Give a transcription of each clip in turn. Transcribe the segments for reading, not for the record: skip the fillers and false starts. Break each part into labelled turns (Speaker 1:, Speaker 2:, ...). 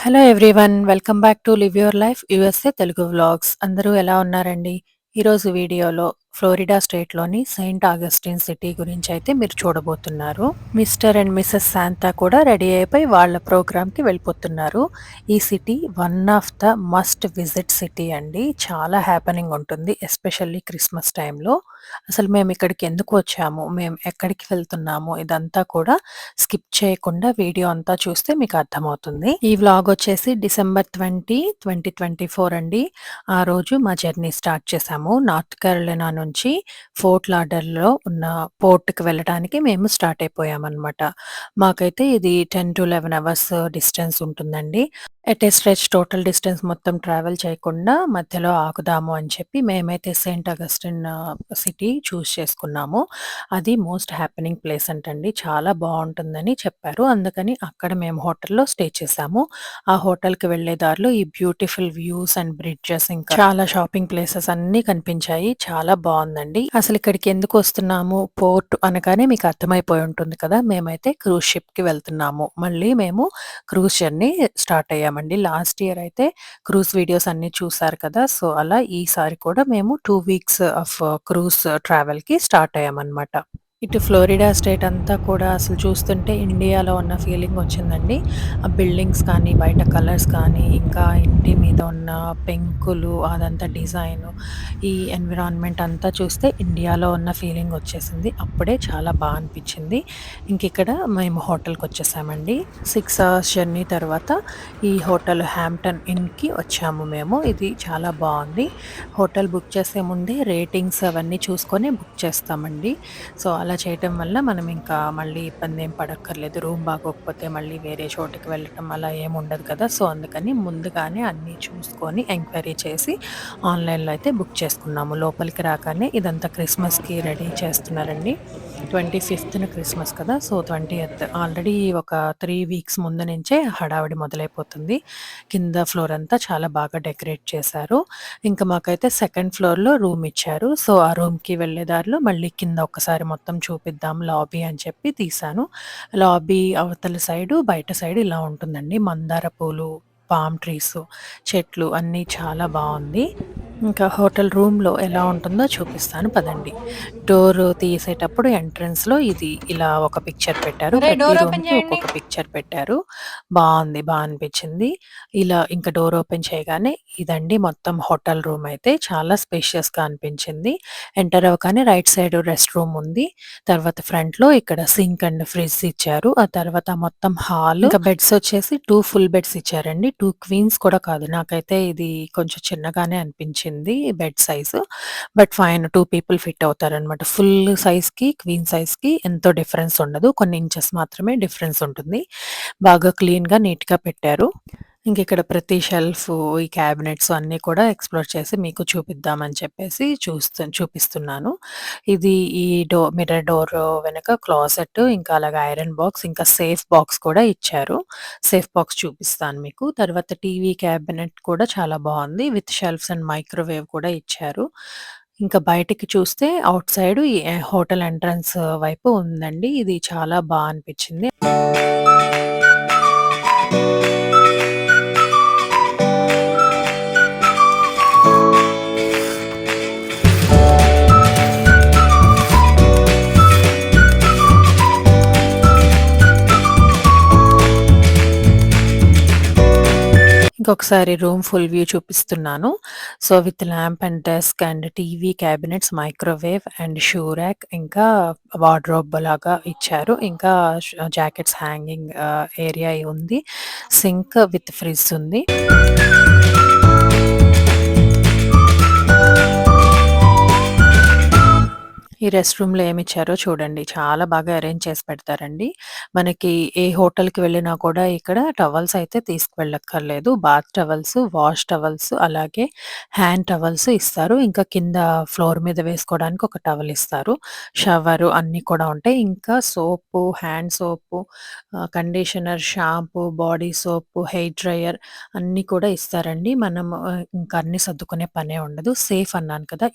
Speaker 1: Hello everyone. Welcome back to live your life USA Telugu vlogs. అందరూ ఎలా ఉన్నారండి? ఈరోజు వీడియోలో ఫ్లోరిడా స్టేట్‌లోని సెయింట్ ఆగస్టిన్ సిటీ గురించి అయితే మీరు చూడబోతున్నారు. మిస్టర్ అండ్ మిసెస్ శాంతా కూడా రెడీ అయిపోయి వాళ్ళ ప్రోగ్రామ్‌కి వెళ్ళిపోతున్నారు. ఈ city one of the must visit city అండి. చాలా హ్యాపెనింగ్ ఉంటుంది. ఎస్పెషల్లీ క్రిస్మస్ టైంలో. అసలు మేము ఇక్కడికి ఎందుకు వచ్చాము? మేము ఎక్కడికి వెళ్తున్నాము? ఇదంతా కూడా స్కిప్ చేయకుండా వీడియో అంతా చూస్తే మీకు అర్థమవుతుంది. ఈ వ్లాగ్ వచ్చేసి డిసెంబర్ 20, 2024 అండి. ఆ రోజు మా జర్నీ స్టార్ట్ చేశాము. నార్త్ కేరళైనా నుంచి ఫోర్ట్ లాడర్‌లో ఉన్న పోర్ట్‌కి వెళ్ళడానికి మేము స్టార్ట్ అయిపోయామనమాట. మాకైతే ఇది 10-11 అవర్స్ డిస్టెన్స్ ఉంటుందండి. At a stretch total distance మొత్తం ట్రావెల్ చేయకుండా మధ్యలో ఆగుదాము అని చెప్పి మేమైతే సెయింట్ అగస్టిన్ సిటీ చూస్ చేసుకున్నాము. అది మోస్ట్ హ్యాపెనింగ్ ప్లేస్ అంటండి. చాలా బావుంటుందని చెప్పారు. అందుకని అక్కడ మేము హోటల్‌లో స్టే చేశాము. ఆ హోటల్‌కి వెళ్ళే దారిలో ఈ బ్యూటిఫుల్ వ్యూస్ అండ్ బ్రిడ్జెస్ ఇంకా చాలా షాపింగ్ ప్లేసెస్ అన్నీ కనిపించాయి. చాలా బావుందండి. అసలు ఇక్కడికి ఎందుకు వస్తున్నాము? పోర్ట్ అనగానే మీకు అర్థమైపోయి ఉంటుంది కదా! మేమైతే క్రూజ్ షిప్‌కి వెళ్తున్నాము. మళ్ళీ మేము క్రూజ్ జర్నీ స్టార్ట్ అయ్యామండి. లాస్ట్ ఇయర్ అయితే క్రూజ్ వీడియోస్ అన్నీ చూసారు కదా! సో, అలా ఈసారి కూడా మేము 2 వీక్స్ ఆఫ్ క్రూజ్ ట్రావెల్‌కి స్టార్ట్ అయ్యామనమాట. ఇటు ఫ్లోరిడా స్టేట్ అంతా కూడా అసలు చూస్తుంటే ఇండియాలో ఉన్న ఫీలింగ్ వచ్చిందండి. ఆ బిల్డింగ్స్ కానీ, బయట కలర్స్ కానీ, ఇంకా ఇంటి మీద ఉన్న పెంకులు అదంతా డిజైను, ఈ ఎన్విరాన్మెంట్ అంతా చూస్తే ఇండియాలో ఉన్న ఫీలింగ్ వచ్చేసింది. అప్పుడే చాలా అనిపించింది. ఇంకిక్కడ మేము హోటల్‌కొచ్చేసామండి. 6 అవర్స్ జర్నీ తర్వాత ఈ హోటల్ హ్యాంప్టన్ ఇన్‌కి వచ్చాము మేము. ఇది చాలా బావుంది. హోటల్ బుక్ చేసే ముందే రేటింగ్స్ అవన్నీ చూసుకొని బుక్ చేస్తామండి. సో, అలా చేయటం వల్ల మనం ఇంకా మళ్ళీ ఇబ్బందేం పడక్కర్లేదు. రూమ్ బాగోకపోతే మళ్ళీ వేరే చోటికి వెళ్ళటం అలా ఏముండదు కదా! సో, అందుకని ముందుగానే అన్నీ చూసుకొని ఎంక్వైరీ చేసి ఆన్‌లైన్‌లో అయితే బుక్ చేసుకున్నాము. లోపలికి రాగానే ఇదంతా క్రిస్మస్‌కి రెడీ చేస్తున్నారండి. 25న క్రిస్మస్ కదా! సో, 20థ్ ఆల్రెడీ ఒక 3 వీక్స్ ముందు నుంచే హడావిడి మొదలైపోతుంది. కింద ఫ్లోర్ అంతా చాలా బాగా డెకరేట్ చేశారు. ఇంకా మాకైతే సెకండ్ ఫ్లోర్‌లో రూమ్ ఇచ్చారు. సో, ఆ రూమ్‌కి వెళ్ళే దారిలో మళ్ళీ కింద ఒక్కసారి మొత్తం చూపిద్దాం లాబీ అని చెప్పి తీశాను. లాబీ అవతల సైడు, బయట సైడ్ ఇలా ఉంటుందండి. మందార పూలు, పామ్ ట్రీసు, చెట్లు అన్నీ చాలా బావుంది. ఇంకా హోటల్ రూమ్‌లో ఎలా ఉంటుందో చూపిస్తాను పదండి. డోరు తీసేటప్పుడు ఎంట్రన్స్‌లో ఇది ఇలా ఒక పిక్చర్ పెట్టారు.
Speaker 2: ఒరేయ్!
Speaker 1: ప్రతి
Speaker 2: డోర్ ఓపెన్
Speaker 1: రూమ్‌కి
Speaker 2: చేయండి.
Speaker 1: ఒక్కొక్క పిక్చర్ పెట్టారు. బా అనిపించింది. ఇలా ఇంకా డోర్ ఓపెన్ చేయగానే ఇదండి మొత్తం హోటల్ రూమ్ అయితే చాలా స్పేషియస్‌గా అనిపించింది. ఎంటర్ అవ్వగానే రైట్ సైడ్ రెస్ట్ రూమ్ ఉంది. తర్వాత ఫ్రంట్‌లో ఇక్కడ సింక్ అండ్ ఫ్రిడ్జ్ ఇచ్చారు. ఆ తర్వాత మొత్తం హాల్ ఇంకా బెడ్స్ వచ్చేసి 2 ఫుల్ బెడ్స్ ఇచ్చారండి. 2 క్వీన్స్ కూడా కాదు. నాకైతే ఇది కొంచెం చిన్నగానే అనిపించింది bed size. But fine 2 people fit అవుతారనమాట. ఫుల్ సైజ్‌కి, క్వీన్ సైజ్‌కి ఎంతో డిఫరెన్స్ ఉండదు. కొన్ని ఇంచెస్ మాత్రమే డిఫరెన్స్ ఉంటుంది. బాగా క్లీన్‌గా, నీట్‌గా పెట్టారు. ఇంకిక్కడ ప్రతి షెల్ఫు, ఈ క్యాబినెట్స్ అన్నీ కూడా ఎక్స్‌ప్లోర్ చేసి మీకు చూపిద్దామని చెప్పేసి చూపిస్తున్నాను. ఇది ఈ మిర్రర్ డోర్ వెనక క్లాజెట్ ఇంకా అలాగే ఐరన్ బాక్స్ ఇంకా సేఫ్ బాక్స్ కూడా ఇచ్చారు. సేఫ్ బాక్స్ చూపిస్తాను మీకు. తర్వాత టీవీ క్యాబినెట్ కూడా చాలా బావుంది. విత్ షెల్ఫ్స్ అండ్ మైక్రోవేవ్ కూడా ఇచ్చారు. ఇంకా బయటికి చూస్తే ఔట్ సైడ్ ఈ హోటల్ ఎంట్రన్స్ వైపు ఉందండి. ఇది చాలా అనిపించింది. ఇంకొకసారి రూమ్ ఫుల్ వ్యూ చూపిస్తున్నాను. So, with lamp and desk and TV cabinets, microwave and shoe rack ఇంకా వార్డ్‌రోబ్ లాగా ఇచ్చారు. ఇంకా జాకెట్స్ హ్యాంగింగ్ ఏరియా ఉంది. సింక్ విత్ ఫ్రిడ్జ్ ఉంది. ఈ రెస్ట్ రూమ్‌లో ఏమిచ్చారో చూడండి. చాలా బాగా అరేంజ్ చేసి పెడతారండి. మనకి ఏ హోటల్‌కి వెళ్ళినా కూడా ఇక్కడ టవల్స్ అయితే తీసుకువెళ్ళక్కర్లేదు. బాత్ టవల్స్, వాష్ టవల్స్ అలాగే హ్యాండ్ టవల్స్ ఇస్తారు. ఇంకా కింద ఫ్లోర్ మీద వేసుకోవడానికి ఒక టవల్ ఇస్తారు. షవరు అన్నీ కూడా ఉంటాయి. ఇంకా సోపు, హ్యాండ్ సోపు, కండిషనర్, షాంపూ, బాడీ సోపు, హెయిర్ డ్రైయర్ అన్నీ కూడా ఇస్తారండి. మనం ఇంకా అన్నీ సర్దుకునే పనే ఉండదు. సేఫ్ అన్నాను కదా!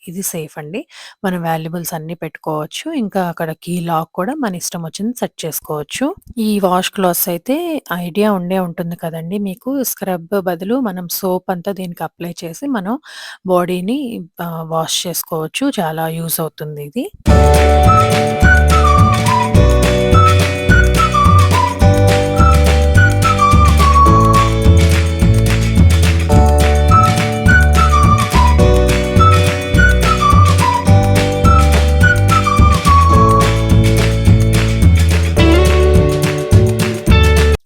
Speaker 1: ఇది సేఫ్ అండి. మన వాల్యుబుల్స్ బాటిల్స్ అన్నీ పెట్టుకోవచ్చు. ఇంకా అక్కడ కీ లాక్ కూడా మన ఇష్టం వచ్చింది సెట్ చేసుకోవచ్చు. ఈ వాష్ క్లాత్స్ అయితే ఐడియా ఉండే ఉంటుంది కదండీ మీకు. స్క్రబ్ బదులు మనం సోప్ అంతా దీనికి అప్లై చేసి మనం బాడీని వాష్ చేసుకోవచ్చు. చాలా యూజ్ అవుతుంది ఇది.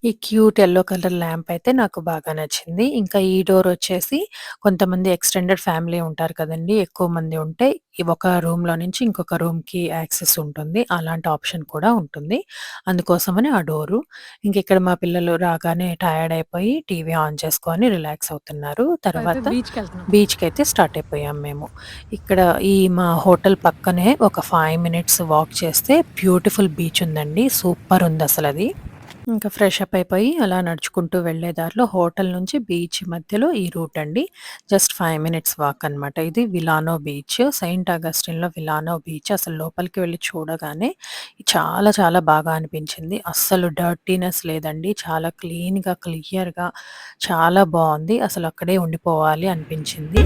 Speaker 1: ఈ క్యూట్ యెల్లో కలర్ ల్యాంప్ అయితే నాకు బాగా నచ్చింది. ఇంకా ఈ డోర్ వచ్చేసి కొంతమంది ఎక్స్‌టెండెడ్ ఫ్యామిలీ ఉంటారు కదండీ! ఎక్కువ మంది ఉంటే ఈ ఒక రూమ్‌లో నుంచి ఇంకొక రూమ్‌కి యాక్సెస్ ఉంటుంది. అలాంటి ఆప్షన్ కూడా ఉంటుంది. అందుకోసమని ఆ డోరు. ఇంక ఇక్కడ మా పిల్లలు రాగానే టయర్డ్ అయిపోయి టీవీ ఆన్ చేసుకొని రిలాక్స్ అవుతున్నారు. తర్వాత బీచ్‌కైతే స్టార్ట్ అయిపోయాం మేము. ఇక్కడ ఈ మా హోటల్ పక్కనే ఒక 5 మినిట్స్ వాక్ చేస్తే బ్యూటిఫుల్ బీచ్ ఉందండి. సూపర్ ఉందసలది. ఇంకా ఫ్రెష్ అప్ అయిపోయి అలా నడుచుకుంటూ వెళ్ళే దారిలో హోటల్ నుంచి బీచ్ మధ్యలో ఈ రూట్ అండి. జస్ట్ 5 మినిట్స్ వాక్ అనమాట. ఇది విలానో బీచ్. సెయింట్ అగస్టిన్‌లో విలానో బీచ్. అసలు లోపలికి వెళ్లి చూడగానే చాలా చాలా బాగా అనిపించింది. అస్సలు డర్టీనెస్ లేదండి. చాలా క్లీన్‌గా, క్లియర్‌గా చాలా బావుంది. అసలు అక్కడే ఉండిపోవాలి అనిపించింది.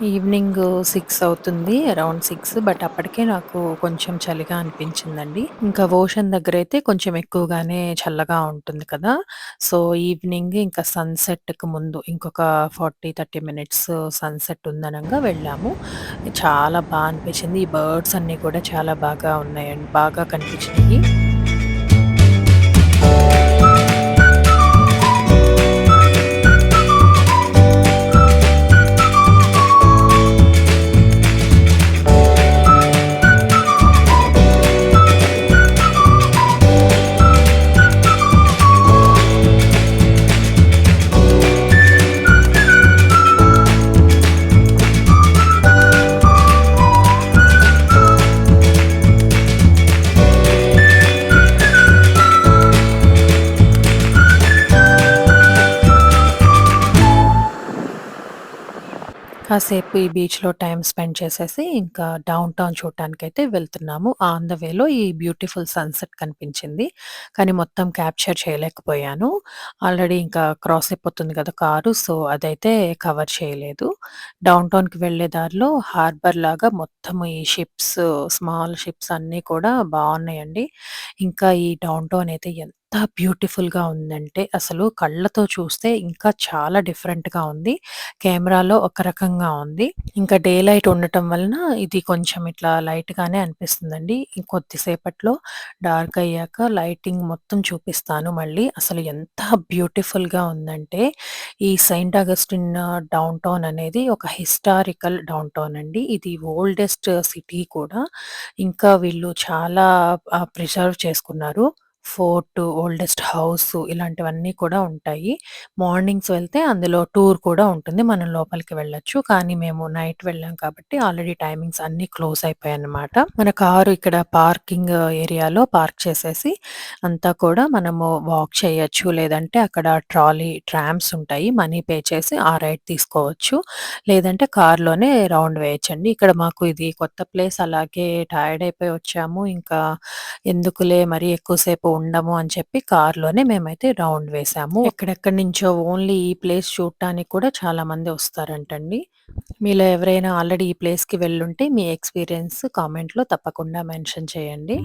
Speaker 1: ఈవినింగ్ 6 అవుతుంది. అరౌండ్ 6 బట్ అప్పటికే నాకు కొంచెం చలిగా అనిపించిందండి. ఇంకా ఓషన్ దగ్గరైతే కొంచెం ఎక్కువగానే చల్లగా ఉంటుంది కదా! సో, ఈవినింగ్ ఇంకా సన్‌సెట్‌కి ముందు ఇంకొక 40, 30 మినిట్స్ సన్‌సెట్ ఉందనంగా వెళ్ళాము. చాలా అనిపించింది. ఈ బర్డ్స్ అన్నీ కూడా చాలా బాగా ఉన్నాయండి. బాగా కనిపించినియి. కాసేపు ఈ బీచ్‌లో టైమ్ స్పెండ్ చేసేసి, ఇంకా డౌన్ టౌన్ చూడటానికైతే వెళ్తున్నాము. ఆన్ ద వేలో ఈ బ్యూటిఫుల్ సన్‌సెట్ కనిపించింది. కానీ మొత్తం క్యాప్చర్ చేయలేకపోయాను. ఆల్రెడీ ఇంకా క్రాస్ అయిపోతుంది కదా కారు. సో, అదైతే కవర్ చేయలేదు. డౌన్ టౌన్‌కి వెళ్ళే దారిలో హార్బర్ లాగా మొత్తం ఈ షిప్స్, స్మాల్ షిప్స్ అన్నీ కూడా బావున్నాయండి. ఇంకా ఈ డౌన్ టౌన్ అయితే ఎంత బ్యూటిఫుల్‌గా ఉందంటే, అసలు కళ్ళతో చూస్తే ఇంకా చాలా డిఫరెంట్‌గా ఉంది. కెమెరాలో ఒక రకంగా ఉంది. ఇంకా డే లైట్ ఉండటం వలన ఇది కొంచెం ఇట్లా లైట్‌గానే అనిపిస్తుందండి. ఇంకొద్దిసేపట్లో డార్క్ అయ్యాక లైటింగ్ మొత్తం చూపిస్తాను మళ్ళీ. అసలు ఎంత బ్యూటిఫుల్‌గా ఉందంటే, ఈ సెయింట్ అగస్టిన్ డౌన్ టౌన్ అనేది ఒక హిస్టారికల్ డౌన్ టౌన్ అండి. ఇది ఓల్డెస్ట్ సిటీ కూడా. ఇంకా వీళ్ళు చాలా ప్రిజర్వ్ చేసుకున్నారు. ఫోర్ట్, ఓల్డెస్ట్ హౌసు ఇలాంటివన్నీ కూడా ఉంటాయి. మార్నింగ్స్ వెళ్తే అందులో టూర్ కూడా ఉంటుంది. మనం లోపలికి వెళ్ళొచ్చు. కానీ మేము నైట్ వెళ్ళాం కాబట్టి ఆల్రెడీ టైమింగ్స్ అన్నీ క్లోజ్ అయిపోయాయన్నమాట. మన కారు ఇక్కడ పార్కింగ్ ఏరియాలో పార్క్ చేసేసి అంతా కూడా మనము వాక్ చేయొచ్చు. లేదంటే అక్కడ ట్రామ్స్ ఉంటాయి. మనీ పే చేసి ఆ రైడ్ తీసుకోవచ్చు. లేదంటే కార్‌లోనే రౌండ్ వేయొచ్చండి. ఇక్కడ మాకు ఇది కొత్త ప్లేస్ అలాగే టైర్డ్ అయిపోయి వచ్చాము. ఇంకా ఎందుకులే మరీ ఎక్కువ సేపు ఉండము అని చెప్పి కార్‌లోనే మేమైతే రౌండ్ వేశాము. ఎక్కడెక్కడి నుంచో ఓన్లీ ఈ ప్లేస్ చూడటానికి కూడా చాలామంది వస్తారంటండి. మీలో ఎవరైనా ఆల్రెడీ ఈ ప్లేస్‌కి వెళ్ళుంటే మీ ఎక్స్‌పీరియన్స్ కామెంట్‌లో తప్పకుండా మెన్షన్ చేయండి.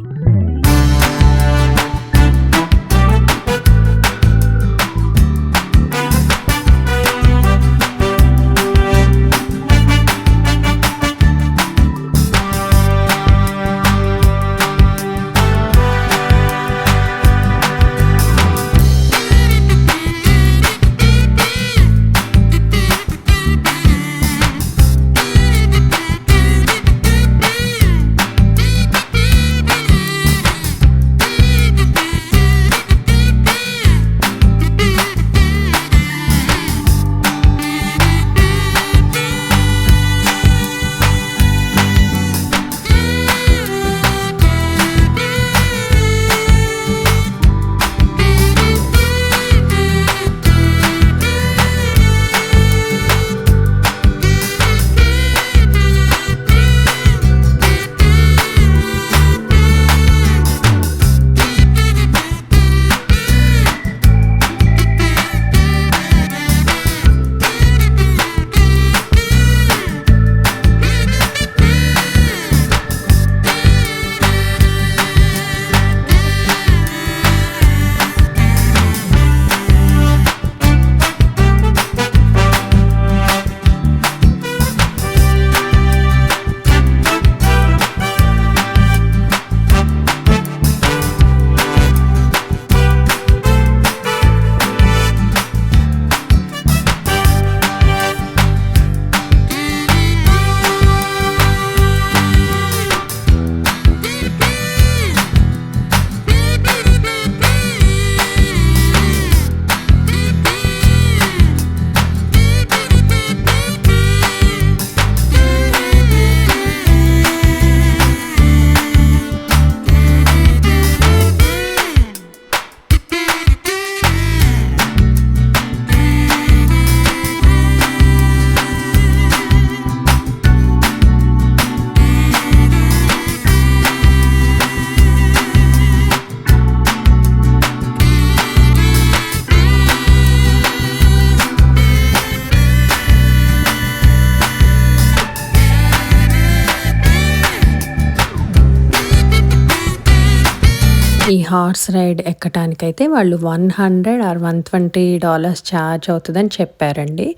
Speaker 1: ఈ హార్స్ రైడ్ ఎక్కటానికైతే వాళ్ళు $100 ఆర్ $120 ఛార్జ్ అవుతదని చెప్పారండి.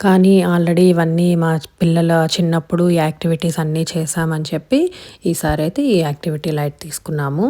Speaker 1: కానీ ఆల్రెడీ ఇవన్నీ మా పిల్లల చిన్నప్పుడు ఈ యాక్టివిటీస్ అన్నీ చేశామని చెప్పి ఈసారైతే ఈ యాక్టివిటీ లైట్ తీసుకున్నాము.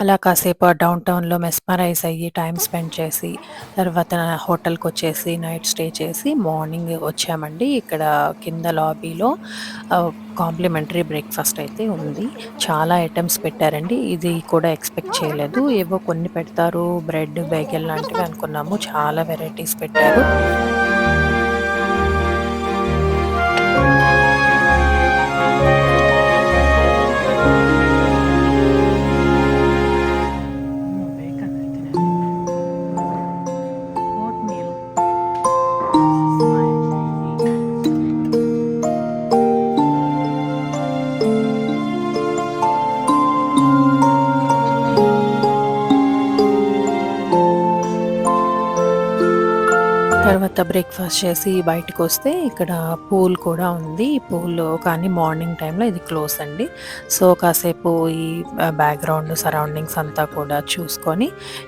Speaker 1: అలా కాసేపు డౌన్ టౌన్‌లో మెస్మరైజ్ అయ్యి టైమ్ స్పెండ్ చేసి, తర్వాత హోటల్‌కొచ్చేసి నైట్ స్టే చేసి మార్నింగ్ వచ్చామండి. ఇక్కడ కింద లాబీలో కాంప్లిమెంటరీ బ్రేక్‌ఫాస్ట్ అయితే ఉంది. చాలా ఐటెమ్స్ పెట్టారండి. ఇది కూడా ఎక్స్‌పెక్ట్ చేయలేదు. ఏవో కొన్ని పెడతారు, బ్రెడ్, బేగెల్ లాంటివి అనుకున్నాము. చాలా వెరైటీస్ పెట్టారు. తర్వాత బ్రేక్‌ఫాస్ట్ చేసి బయటికొస్తే ఇక్కడ పూల్ కూడా ఉంది. ఈ పూల్ కానీ మార్నింగ్ టైమ్‌లో ఇది క్లోజ్ అండి. సో, కాసేపు ఈ బ్యాక్‌గ్రౌండ్ సరౌండింగ్స్ అంతా కూడా చూసుకొని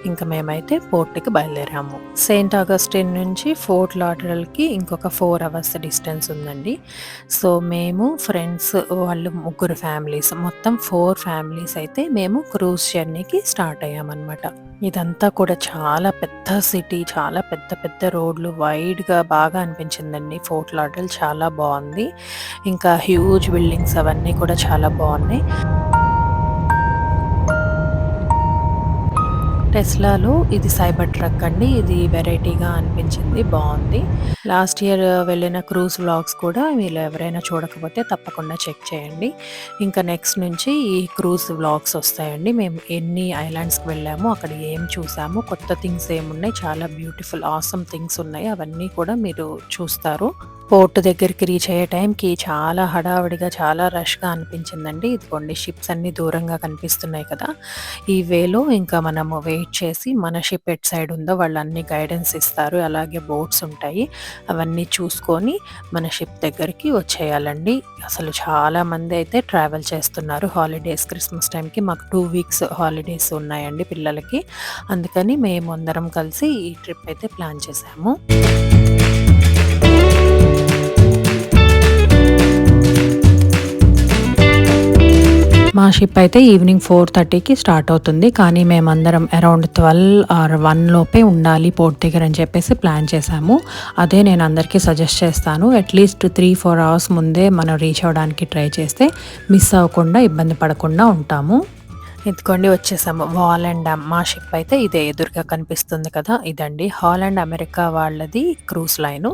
Speaker 1: ఇంకా మేమైతే పోర్ట్‌కి బయలుదేరాము. సెయింట్ ఆగస్టిన్ నుంచి ఫోర్ట్ లాడర్‌డల్‌కి ఇంకొక 4 అవర్స్ డిస్టెన్స్ ఉందండి. సో, మేము ఫ్రెండ్స్ వాళ్ళు ముగ్గురు ఫ్యామిలీస్ మొత్తం 4 ఫ్యామిలీస్ అయితే మేము క్రూజ్ జర్నీకి స్టార్ట్ అయ్యామన్నమాట. ఇదంతా కూడా చాలా పెద్ద సిటీ. చాలా పెద్ద పెద్ద రోడ్లు వైడ్‌గా బాగా అనిపించిందండి. ఫోర్ట్ లాడర్‌డల్ చాలా బావుంది. ఇంకా హ్యూజ్ బిల్డింగ్స్ అవన్నీ కూడా చాలా బావున్నాయి. టెస్లాలో ఇది సైబర్ ట్రక్ అండి. ఇది వెరైటీగా అనిపించింది. బావుంది. లాస్ట్ ఇయర్ వెళ్ళిన క్రూజ్ వ్లాగ్స్ కూడా మీలో ఎవరైనా చూడకపోతే తప్పకుండా చెక్ చేయండి. ఇంకా నెక్స్ట్ నుంచి ఈ క్రూజ్ వ్లాగ్స్ వస్తాయండి. మేము ఎన్ని ఐలాండ్స్‌కి వెళ్ళామో, అక్కడ ఏం చూసామో, కొత్త థింగ్స్ ఏమున్నాయి, చాలా బ్యూటిఫుల్ ఆసమ్ థింగ్స్ ఉన్నాయి. అవన్నీ కూడా మీరు చూస్తారు. పోర్ట్ దగ్గరికి రీచ్ అయ్యే టైంకి చాలా హడావిడిగా, చాలా రష్‌గా అనిపించిందండి. ఇదిగోండి షిప్స్ అన్నీ దూరంగా కనిపిస్తున్నాయి కదా! ఈ వేలో ఇంకా మనము వెయిట్ చేసి మన షిప్ ఎటు సైడ్ ఉందో వాళ్ళు అన్ని గైడెన్స్ ఇస్తారు. అలాగే బోట్స్ ఉంటాయి. అవన్నీ చూసుకొని మన షిప్ దగ్గరికి వచ్చేయాలండి. అసలు చాలామంది అయితే ట్రావెల్ చేస్తున్నారు హాలిడేస్. క్రిస్మస్ టైంకి మాకు 2 వీక్స్ హాలిడేస్ ఉన్నాయండి పిల్లలకి. అందుకని మేము అందరం కలిసి ఈ ట్రిప్ అయితే ప్లాన్ చేసాము. మా షిప్ అయితే ఈవినింగ్ 4:30కి స్టార్ట్ అవుతుంది. కానీ మేమందరం అరౌండ్ 12 ఆర్ 1 లోపే ఉండాలి పోర్ట్ దగ్గర అని చెప్పేసి ప్లాన్ చేశాము. అదే నేను అందరికీ సజెస్ట్ చేస్తాను. అట్లీస్ట్ 3-4 అవర్స్ ముందే మనం రీచ్ అవ్వడానికి ట్రై చేస్తే మిస్ అవ్వకుండా, ఇబ్బంది పడకుండా ఉంటాము. ఇదిగోండి వచ్చేసాము. Holland dam. మా షిప్ అయితే ఇదే ఎదురుగా కనిపిస్తుంది కదా, ఇదండి హాలండ్ అమెరికా వాళ్ళది క్రూజ్ లైను.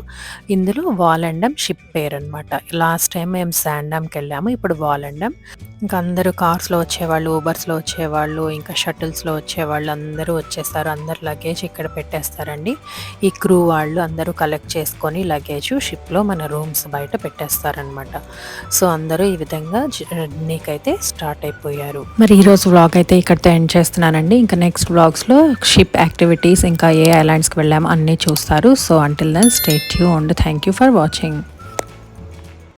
Speaker 1: ఇందులో వాలండ్ డ్యామ్ షిప్ పేరు అనమాట. లాస్ట్ టైం మేము శాండ్ డ్యామ్కి వెళ్ళాము, ఇప్పుడు వాలండ్ డ్యామ్. ఇంకా అందరూ కార్స్‌లో వచ్చేవాళ్ళు, ఊబర్స్‌లో వచ్చేవాళ్ళు, ఇంకా షటిల్స్‌లో వచ్చేవాళ్ళు అందరూ వచ్చేసారు. అందరు లగేజ్ ఇక్కడ పెట్టేస్తారండి. ఈ క్రూ వాళ్ళు అందరూ కలెక్ట్ చేసుకొని లగేజు షిప్‌లో మన రూమ్స్ బయట పెట్టేస్తారనమాట. సో, అందరూ ఈ విధంగా జర్నీకైతే స్టార్ట్ అయిపోయారు. మరి ఈరోజు వ్లాగ్ అయితే ఇక్కడితో ఎండ్ చేస్తున్నానండి. ఇంకా నెక్స్ట్ వ్లాగ్స్‌లో షిప్ యాక్టివిటీస్ ఇంకా ఏ ఐలాండ్స్‌కి వెళ్ళాము అన్నీ చూస్తారు. So, until then stay tuned. Thank you for watching.